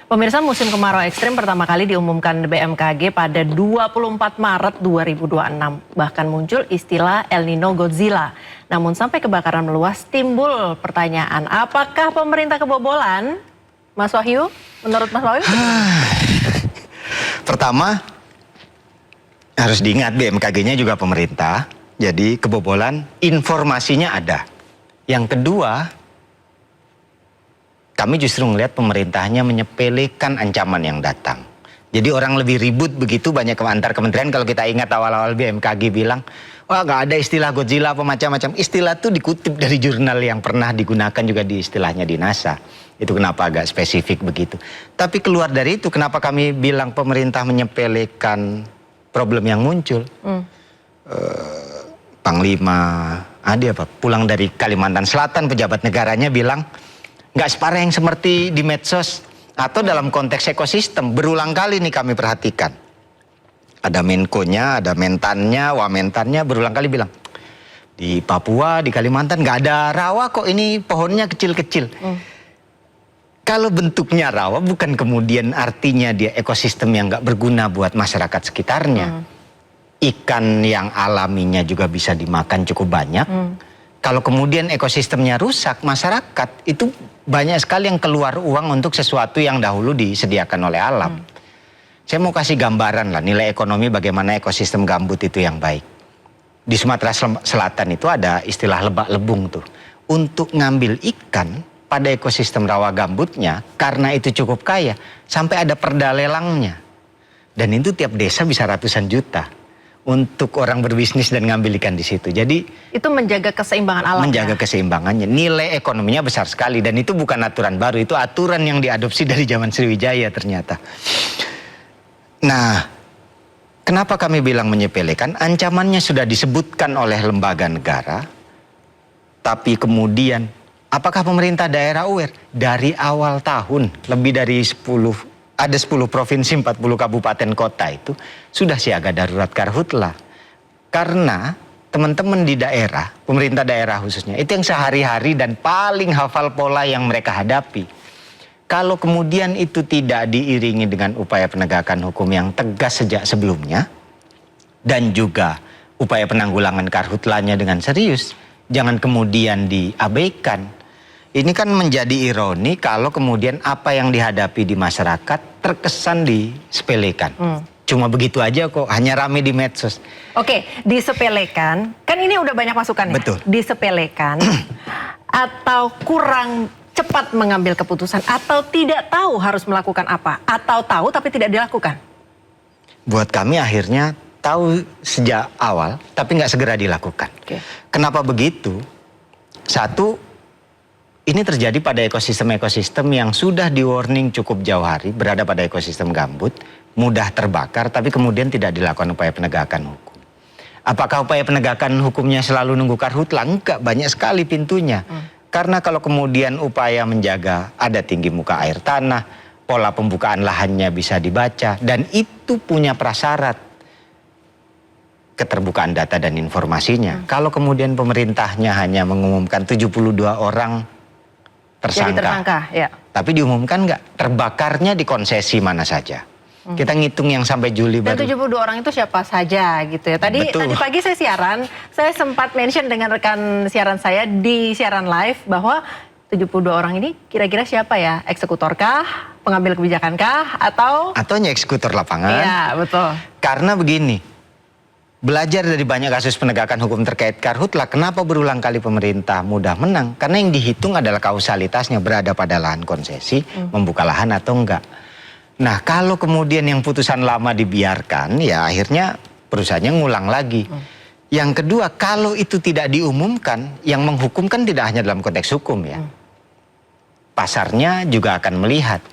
Pemirsa, musim kemarau ekstrim pertama kali diumumkan BMKG pada 24 Maret 2026. Bahkan muncul istilah El Nino Godzilla. Namun sampai kebakaran meluas timbul pertanyaan, apakah pemerintah kebobolan? Mas Wahyu, menurut Mas Wahyu? Pertama, harus diingat BMKG-nya juga pemerintah. Jadi kebobolan informasinya ada. Yang kedua, kami justru melihat pemerintahnya menyepelekan ancaman yang datang. Jadi orang lebih ribut begitu banyak antar kementerian. Kalau kita ingat awal-awal BMKG bilang, wah nggak ada istilah Godzilla apa macam-macam. Istilah itu dikutip dari jurnal yang pernah digunakan juga di istilahnya di NASA. Itu kenapa agak spesifik begitu. Tapi keluar dari itu, kenapa kami bilang pemerintah menyepelekan problem yang muncul. Panglima, dia pulang dari Kalimantan Selatan, pejabat negaranya bilang, nggak separah yang seperti di medsos atau dalam konteks ekosistem. Berulang kali nih kami perhatikan. Ada Menko-nya, ada Mentannya, Wamentannya berulang kali bilang, di Papua, di Kalimantan nggak ada rawa kok, ini pohonnya kecil-kecil. Kalau bentuknya rawa bukan kemudian artinya dia ekosistem yang nggak berguna buat masyarakat sekitarnya. Ikan yang alaminya juga bisa dimakan cukup banyak. Kalau kemudian ekosistemnya rusak, masyarakat itu banyak sekali yang keluar uang untuk sesuatu yang dahulu disediakan oleh alam. Saya mau kasih gambaran lah, nilai ekonomi bagaimana ekosistem gambut itu yang baik. Di Sumatera Selatan itu ada istilah lebak lebung tuh. Untuk ngambil ikan pada ekosistem rawa gambutnya, karena itu cukup kaya, sampai ada perda lelangnya. Dan itu tiap desa bisa ratusan juta untuk orang berbisnis dan ngambil ikan di situ. Jadi itu menjaga keseimbangan alam. Menjaga keseimbangannya. Nilai ekonominya besar sekali dan itu bukan aturan baru, itu aturan yang diadopsi dari zaman Sriwijaya ternyata. Nah, kenapa kami bilang menyepelekan? Ancamannya sudah disebutkan oleh lembaga negara. Tapi kemudian apakah pemerintah daerah aware? Dari awal tahun lebih dari 10 provinsi, 40 kabupaten kota itu sudah siaga darurat karhutla. Karena teman-teman di daerah, pemerintah daerah khususnya, itu yang sehari-hari dan paling hafal pola yang mereka hadapi. Kalau kemudian itu tidak diiringi dengan upaya penegakan hukum yang tegas sejak sebelumnya, dan juga upaya penanggulangan karhutlanya dengan serius, jangan kemudian diabaikan. Ini kan menjadi ironi kalau kemudian apa yang dihadapi di masyarakat terkesan disepelekan. Cuma begitu aja kok, hanya rame di medsos. Oke, disepelekan, kan ini udah banyak masukan ya? Betul. Disepelekan, atau kurang cepat mengambil keputusan, atau tidak tahu harus melakukan apa, atau tahu tapi tidak dilakukan? Buat kami akhirnya tahu sejak awal, tapi nggak segera dilakukan. Kenapa begitu? Satu, ini terjadi pada ekosistem-ekosistem yang sudah di warning cukup jauh hari, berada pada ekosistem gambut, mudah terbakar, tapi kemudian tidak dilakukan upaya penegakan hukum. Apakah upaya penegakan hukumnya selalu nunggu karhutla? Enggak, banyak sekali pintunya. Karena kalau kemudian upaya menjaga ada tinggi muka air tanah, pola pembukaan lahannya bisa dibaca, dan itu punya prasyarat keterbukaan data dan informasinya. Kalau kemudian pemerintahnya hanya mengumumkan 72 orang tersangka. Jadi tersangka, ya. Tapi diumumkan nggak terbakarnya di konsesi mana saja. Kita ngitung yang sampai Juli dan baru. 72 orang itu siapa saja gitu ya. Tadi pagi saya siaran, saya sempat mention dengan rekan siaran saya di siaran live bahwa 72 orang ini kira-kira siapa ya? Eksekutorkah? Pengambil kebijakankah? Atau hanya eksekutor lapangan? Iya, betul. Karena begini, belajar dari banyak kasus penegakan hukum terkait karhutla, kenapa berulang kali pemerintah mudah menang? Karena yang dihitung adalah kausalitasnya, berada pada lahan konsesi, membuka lahan atau enggak. Nah, kalau kemudian yang putusan lama dibiarkan, ya akhirnya perusahaannya ngulang lagi. Yang kedua, kalau itu tidak diumumkan, yang menghukumkan tidak hanya dalam konteks hukum ya. Pasarnya juga akan melihat.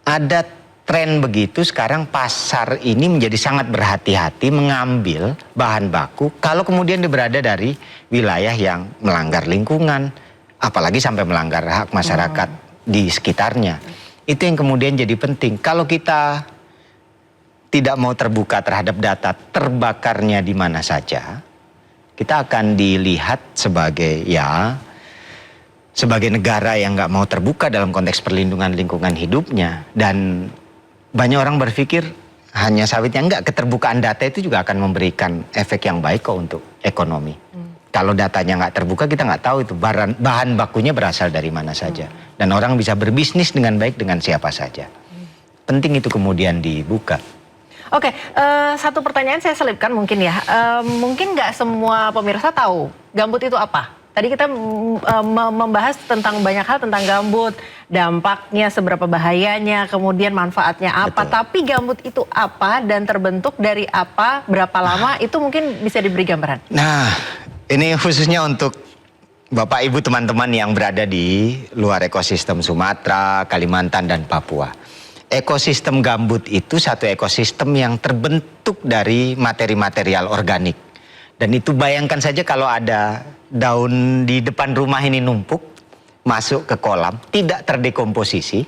Ada tren begitu sekarang, pasar ini menjadi sangat berhati-hati mengambil bahan baku kalau kemudian dia berada dari wilayah yang melanggar lingkungan, apalagi sampai melanggar hak masyarakat di sekitarnya. Itu yang kemudian jadi penting. Kalau kita tidak mau terbuka terhadap data terbakarnya di mana saja, kita akan dilihat sebagai ya sebagai negara yang nggak mau terbuka dalam konteks perlindungan lingkungan hidupnya, dan banyak orang berpikir hanya sawitnya, enggak, keterbukaan data itu juga akan memberikan efek yang baik kok untuk ekonomi. Kalau datanya nggak terbuka, kita nggak tahu itu bahan bakunya berasal dari mana saja, dan orang bisa berbisnis dengan baik dengan siapa saja. Penting itu kemudian dibuka. Oke, satu pertanyaan saya selipkan mungkin ya. Mungkin nggak semua pemirsa tahu gambut itu apa. Tadi kita membahas tentang banyak hal tentang gambut, dampaknya, seberapa bahayanya, kemudian manfaatnya apa. Betul. Tapi gambut itu apa dan terbentuk dari apa, berapa lama, itu mungkin bisa diberi gambaran. Nah, ini khususnya untuk Bapak Ibu teman-teman yang berada di luar ekosistem Sumatera, Kalimantan, dan Papua. Ekosistem gambut itu satu ekosistem yang terbentuk dari materi-material organik. Dan itu bayangkan saja kalau ada daun di depan rumah ini numpuk, masuk ke kolam, tidak terdekomposisi.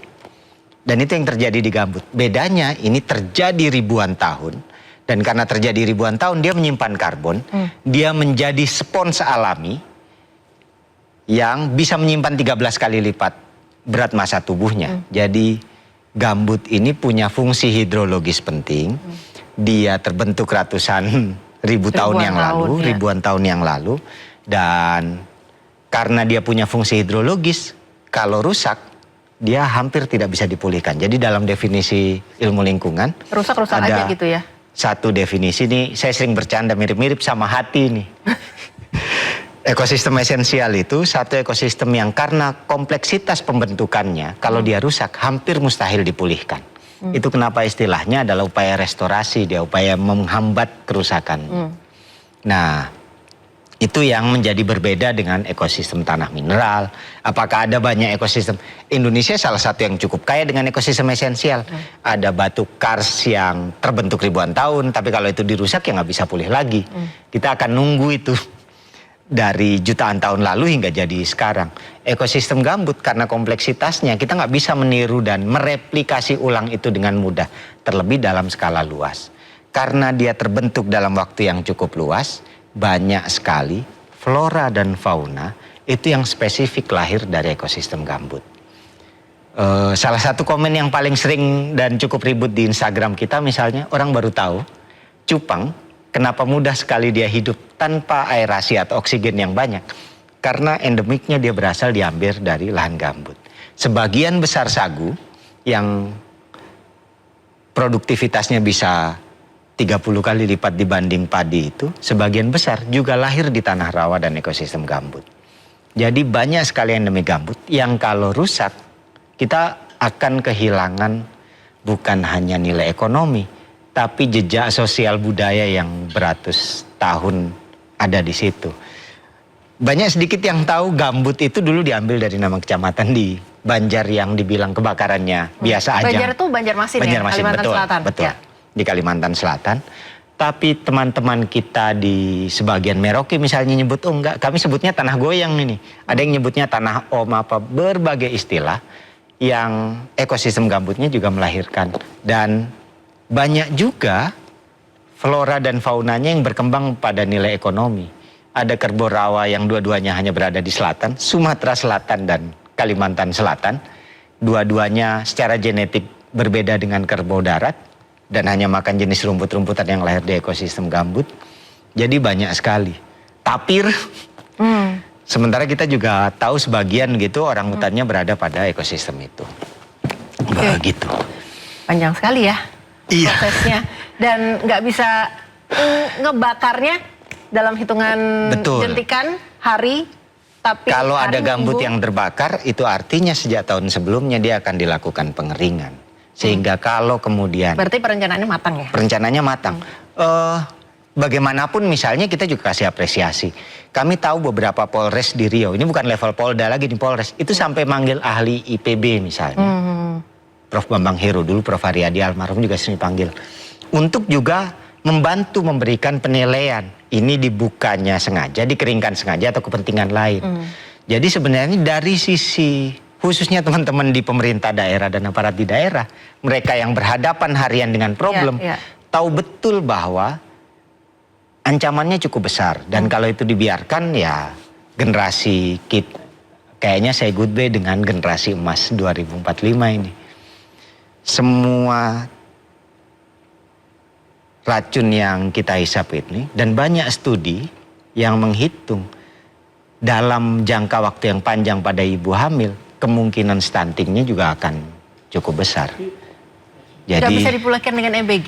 Dan itu yang terjadi di gambut. Bedanya ini terjadi ribuan tahun. Dan karena terjadi ribuan tahun, dia menyimpan karbon. Dia menjadi spons alami yang bisa menyimpan 13 kali lipat berat massa tubuhnya. Jadi gambut ini punya fungsi hidrologis penting. Dia terbentuk ratusan ribuan tahun yang lalu. Dan karena dia punya fungsi hidrologis, kalau rusak, dia hampir tidak bisa dipulihkan. Jadi dalam definisi ilmu lingkungan, Rusak-rusak aja gitu ya? Satu definisi nih, saya sering bercanda mirip-mirip sama hati nih. Ekosistem esensial itu satu ekosistem yang karena kompleksitas pembentukannya, kalau dia rusak hampir mustahil dipulihkan. Itu kenapa istilahnya adalah upaya restorasi, dia upaya menghambat kerusakan. Nah, itu yang menjadi berbeda dengan ekosistem tanah mineral. Apakah ada banyak ekosistem? Indonesia salah satu yang cukup kaya dengan ekosistem esensial. Ada batu kars yang terbentuk ribuan tahun, tapi kalau itu dirusak ya nggak bisa pulih lagi. Kita akan nunggu itu dari jutaan tahun lalu hingga jadi sekarang. Ekosistem gambut karena kompleksitasnya kita nggak bisa meniru dan mereplikasi ulang itu dengan mudah, terlebih dalam skala luas. Karena dia terbentuk dalam waktu yang cukup luas, banyak sekali flora dan fauna itu yang spesifik lahir dari ekosistem gambut. Salah satu komen yang paling sering dan cukup ribut di Instagram kita misalnya, orang baru tahu cupang kenapa mudah sekali dia hidup tanpa aerasi atau oksigen yang banyak. Karena endemiknya dia berasal diambil dari lahan gambut. Sebagian besar sagu yang produktivitasnya bisa 30 kali lipat dibanding padi itu, sebagian besar juga lahir di tanah rawa dan ekosistem gambut. Jadi banyak sekali endemik gambut yang kalau rusak, kita akan kehilangan bukan hanya nilai ekonomi, tapi jejak sosial budaya yang beratus tahun ada di situ. Banyak sedikit yang tahu gambut itu dulu diambil dari nama kecamatan di Banjar yang dibilang kebakarannya biasa aja. Banjar itu Banjarmasin ya, Kalimantan betul, Selatan. betul. Ya. Di Kalimantan Selatan. Tapi teman-teman kita di sebagian Merauke misalnya nyebut, oh enggak, kami sebutnya tanah goyang ini. Ada yang nyebutnya tanah om apa, berbagai istilah yang ekosistem gambutnya juga melahirkan. Dan banyak juga flora dan faunanya yang berkembang pada nilai ekonomi. Ada kerbau rawa yang dua-duanya hanya berada di selatan, Sumatera Selatan dan Kalimantan Selatan. Dua-duanya secara genetik berbeda dengan kerbau darat. Dan hanya makan jenis rumput-rumputan yang lahir di ekosistem gambut. Jadi banyak sekali. Tapir. Sementara kita juga tahu sebagian gitu orang hutannya berada pada ekosistem itu. Begitu. Panjang sekali ya prosesnya. Dan nggak bisa ngebakarnya dalam hitungan jentikan hari. Tapi kalau hari, ada gambut minggu, yang terbakar, itu artinya sejak tahun sebelumnya dia akan dilakukan pengeringan. Sehingga kalau kemudian... Berarti perencanaannya matang ya? Perencanaannya matang. Bagaimanapun misalnya kita juga kasih apresiasi. Kami tahu beberapa Polres di Riau, ini bukan level Polda lagi di Polres, itu sampai manggil ahli IPB misalnya. Prof. Bambang Heru, dulu Prof. Haryadi almarhum juga sering panggil. Untuk juga membantu memberikan penilaian. Ini dibukanya sengaja, dikeringkan sengaja atau kepentingan lain. Jadi sebenarnya dari sisi... khususnya teman-teman di pemerintah daerah dan aparat di daerah, mereka yang berhadapan harian dengan problem, tahu betul bahwa ancamannya cukup besar. Dan kalau itu dibiarkan ya generasi kayaknya say goodbye dengan generasi emas 2045 ini. Semua racun yang kita hisap ini, dan banyak studi yang menghitung dalam jangka waktu yang panjang pada ibu hamil, kemungkinan stuntingnya juga akan cukup besar. Tidak Jadi bisa dipulihkan dengan EBG?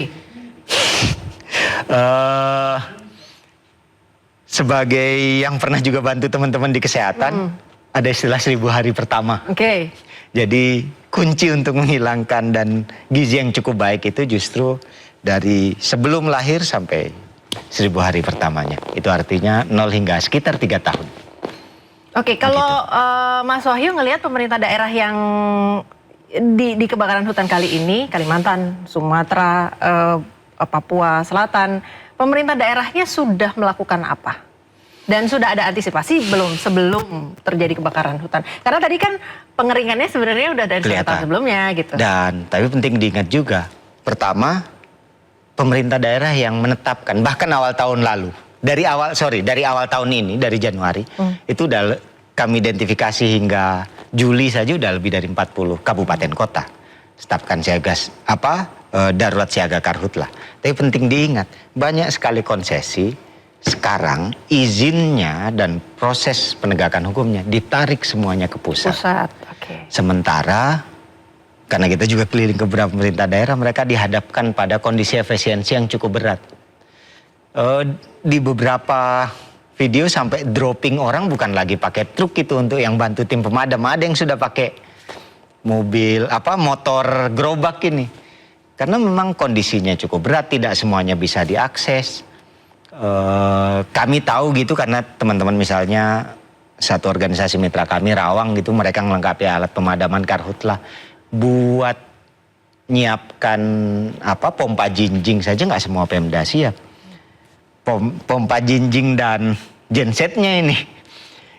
Sebagai yang pernah juga bantu teman-teman di kesehatan, ada istilah 1000 hari pertama. Oke. Jadi kunci untuk menghilangkan dan gizi yang cukup baik itu justru dari sebelum lahir sampai 1000 hari pertamanya. Itu artinya 0 hingga sekitar 3 tahun. Oke, kalau Mas Wahyu ngelihat pemerintah daerah yang di kebakaran hutan kali ini, Kalimantan, Sumatera, Papua Selatan, pemerintah daerahnya sudah melakukan apa? Dan sudah ada antisipasi belum sebelum terjadi kebakaran hutan? Karena tadi kan pengeringannya sebenarnya udah dari tahun sebelumnya gitu. Dan tapi penting diingat juga, pertama pemerintah daerah yang menetapkan bahkan awal tahun lalu, dari awal tahun ini, dari Januari itu udah kami identifikasi hingga Juli saja udah lebih dari 40 kabupaten kota tetapkan siaga darurat siaga karhutlah. Tapi penting diingat, banyak sekali konsesi sekarang izinnya dan proses penegakan hukumnya ditarik semuanya ke pusat. Oke. Sementara karena kita juga keliling ke beberapa pemerintah daerah, mereka dihadapkan pada kondisi efisiensi yang cukup berat. Di beberapa video sampai dropping orang bukan lagi pakai truk itu untuk yang bantu tim pemadam, ada yang sudah pakai mobil motor gerobak ini. Karena memang kondisinya cukup berat, tidak semuanya bisa diakses. Kami tahu gitu karena teman-teman misalnya satu organisasi mitra kami Rawang gitu, mereka melengkapi alat pemadaman karhutlah buat nyiapkan pompa jinjing saja nggak semua Pemda siap. Pompa jinjing dan gensetnya ini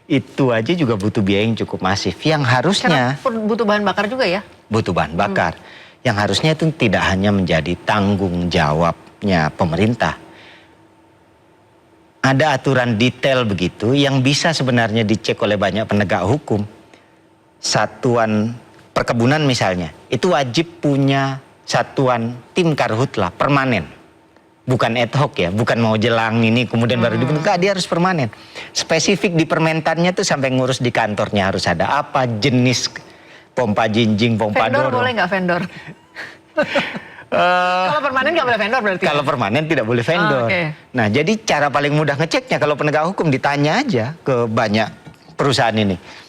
itu aja juga butuh biaya yang cukup masif yang harusnya butuh bahan bakar juga ya? Butuh bahan bakar yang harusnya itu tidak hanya menjadi tanggung jawabnya pemerintah. Ada aturan detail begitu yang bisa sebenarnya dicek oleh banyak penegak hukum. Satuan perkebunan misalnya, itu wajib punya satuan tim karhutlah permanen. Bukan ad hoc ya, bukan mau jelang ini kemudian baru dibentuk, dia harus permanen. Spesifik di permentannya tuh sampai ngurus di kantornya harus ada apa, jenis pompa jinjing, pompa vendor dorong. Boleh nggak vendor? Kalau permanen nggak boleh vendor berarti? Kalau permanen tidak boleh vendor. Nah, jadi cara paling mudah ngeceknya kalau penegak hukum ditanya aja ke banyak perusahaan ini.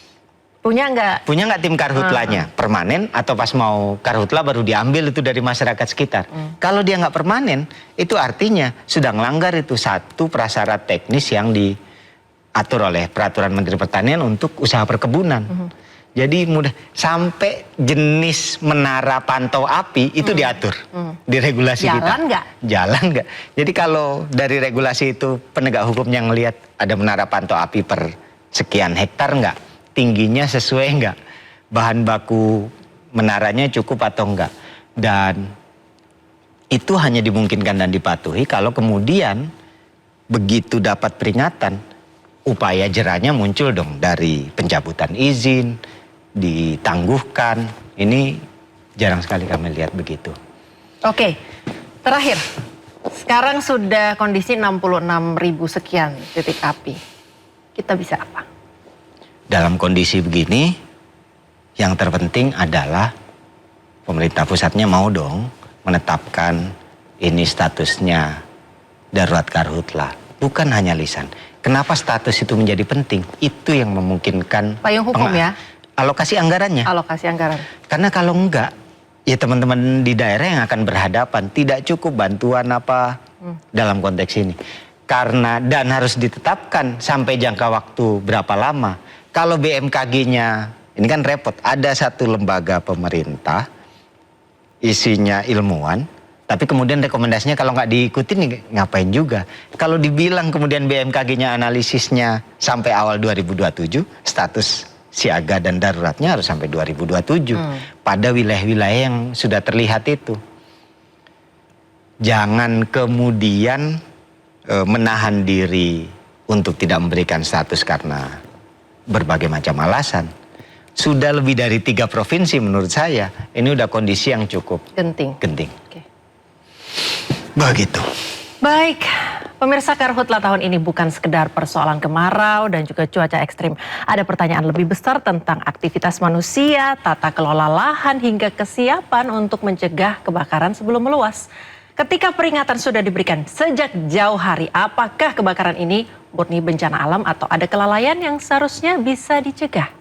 Punya nggak tim karhutlanya permanen atau pas mau karhutlah baru diambil itu dari masyarakat sekitar. Kalau dia nggak permanen, itu artinya sudah melanggar itu satu prasyarat teknis yang diatur oleh Peraturan Menteri Pertanian untuk usaha perkebunan. Jadi mudah sampai jenis menara pantau api itu diatur di regulasi kita. Jalan nggak? Jalan nggak. Jadi kalau dari regulasi itu penegak hukumnya ngelihat ada menara pantau api per sekian hektar nggak, tingginya sesuai nggak, bahan baku menaranya cukup atau enggak, dan itu hanya dimungkinkan dan dipatuhi kalau kemudian begitu dapat peringatan, upaya jerahnya muncul dong dari pencabutan izin, ditangguhkan. Ini jarang sekali kami lihat begitu. Oke, terakhir. Sekarang sudah kondisi 66.000 sekian titik api. Kita bisa apa? Dalam kondisi begini, yang terpenting adalah pemerintah pusatnya mau dong menetapkan ini statusnya darurat karhutlah. Bukan hanya lisan. Kenapa status itu menjadi penting? Itu yang memungkinkan payung hukum ya? Alokasi anggarannya. Alokasi anggaran. Karena kalau enggak, ya teman-teman di daerah yang akan berhadapan. Tidak cukup bantuan dalam konteks ini. Karena dan harus ditetapkan sampai jangka waktu berapa lama. Kalau BMKG-nya, ini kan repot. Ada satu lembaga pemerintah, isinya ilmuwan. Tapi kemudian rekomendasinya kalau nggak diikutin ngapain juga. Kalau dibilang kemudian BMKG-nya analisisnya sampai awal 2027, status siaga dan daruratnya harus sampai 2027 pada wilayah-wilayah yang sudah terlihat itu. Jangan kemudian menahan diri untuk tidak memberikan status karena berbagai macam alasan. Sudah lebih dari 3 provinsi menurut saya. Ini udah kondisi yang cukup Genting. genting. Oke. Begitu. Baik, pemirsa Karhutla tahun ini bukan sekedar persoalan kemarau dan juga cuaca ekstrim. Ada pertanyaan lebih besar tentang aktivitas manusia, tata kelola lahan hingga kesiapan untuk mencegah kebakaran sebelum meluas. Ketika peringatan sudah diberikan sejak jauh hari, apakah kebakaran ini murni bencana alam atau ada kelalaian yang seharusnya bisa dicegah?